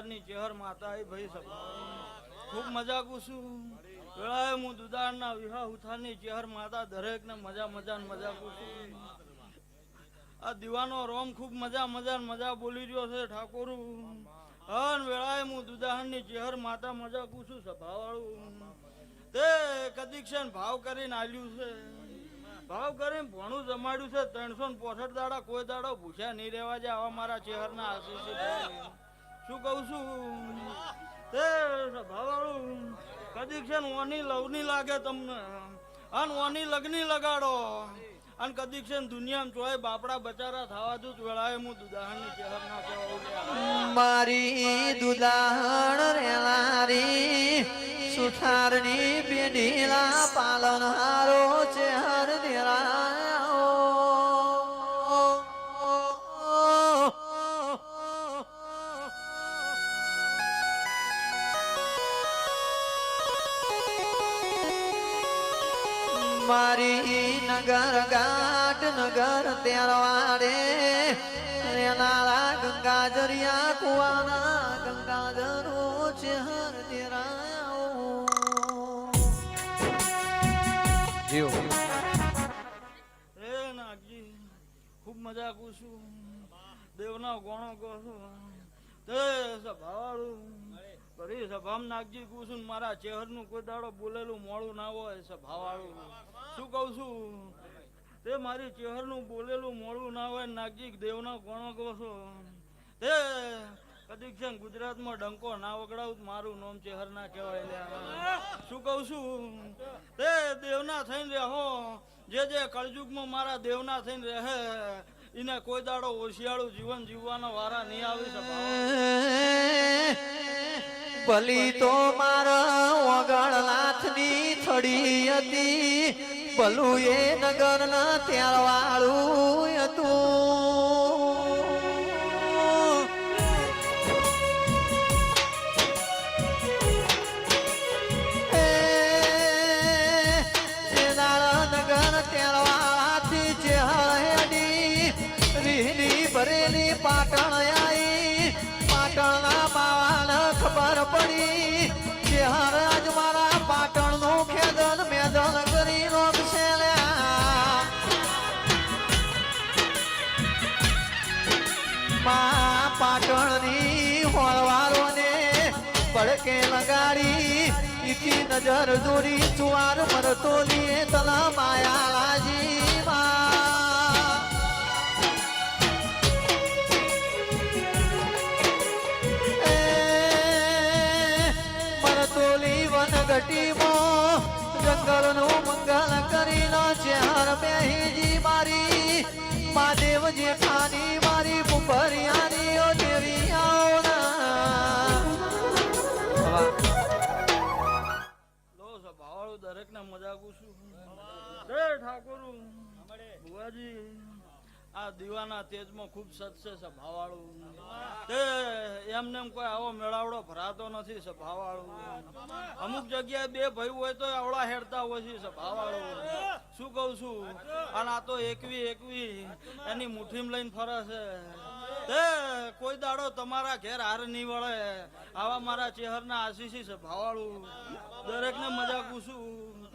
ની ચેહર માતા આવી ભાઈ સભા ખૂબ મજા કુશું વેળાએ હું દુદારના વિવાહ ઉથાની ચેહર માતા દરેક ને મજા મજા કુશું આ દીવાનો રોમ ખૂબ મજા બોલી રહ્યો છે ઠાકોર અન વેળાએ હું દુદાહરની ચેહર માતા મજા કુશું સભાવાળું તે કદીક્ષણ ભાવ કરીને આલ્યું છે ભાવ કરીને ભણું જમાડ્યું છે 365 દાડા કોઈ દાડો ભૂખ્યા નહીં રહેવા જાય આવા મારા ચેહરના આશીષ શું કહું છું તે સભાવાળું કદીક્ષણ ઓની લવની લાગે તમને અન ઓની લગની લગાડો અને કદીક્ષણ દુનિયામાં ચોય બાપડા બચારા થવા દઉં વેળાએ હું દુદાહરની ચેહર ના કહેવાય મારી દુદાહણ રેલારી સુથારની બેડીલા પાલનહારો ચેહર દેરાયો મારી નગર ગાટ નગર તેરવાડે રેનાળા ગંગા દરિયા કુવાના ગંગાધરો ચેહર દેરાયો જીઓ એ નાગજી ખૂબ મજા કુશું દેવના ગોણો કહું તે સભાવાળું ફરી સભામાં નાગજી કુશું મારા ચેહરનું કોઈ દાડો બોલેલું મોડું ના હોય સભાવાળું શું કહું છું તે મારી ચેહરનું બોલેલું મોડું ના હોય નાગજી દેવના ગોણો કહો છો તે કદીક્ષણ ગુજરાતમાં ડંકો ના વગડાવું મારું નામ ચેહર ના કહેવાય શું કહું છું તે દેવના થઈને રહો જે કળયુગમાં મારા દેવના થઈને રહે એને કોઈ દાડો ઓશિયાળું જીવન જીવવાનો વારા નહીં આવી શકે ભલી તો મારા ઓગળનાથની થડી હતી ભલું એ નગરના ત્યારવાળું હતું નગર ત્યારવાથી ચેહરડી રીહની ભરેલી પાટણ આવી પાટણના બાવાને ખબર પડી ચેહર આજ મારા પાટણનું ખેદન મેદન કરી રોકશે મા પાટણની હોળવારોને પડકે લગાડી ઈકી નજર દોરી ચુવાર મરતો લીએ તલા માયા લાજી મરતોલી વનગટીમાં જંગલનું મંગલ કરીને ચેહર બેહીજી મારી મહાદેવ જેઠાની મારી પુભરિયાની ઓ દેવી સભાવાળું દરેક ને મજા કુશું જય ઠાકોર ભુવાજી આ દીવાના તેજમાં ખૂબ સત્સે સભાવાળું તે એમને કોઈ આવો મેળાવડો ભરાતો નથી સભાવાળું અમુક જગ્યાએ બે ભાઈ હોય તો આવડા હેડતા હોય છે સભાવાળું શું કહું છું અને આ તો એકવી એની મુઠ્ઠીમાં લઈને ફરે છે તે કોઈ દાડો તમારા ઘેર હાર નહીં વળે આવા મારા ચેહરના આશીષી સભાવાળું દરેકને મજા કુશું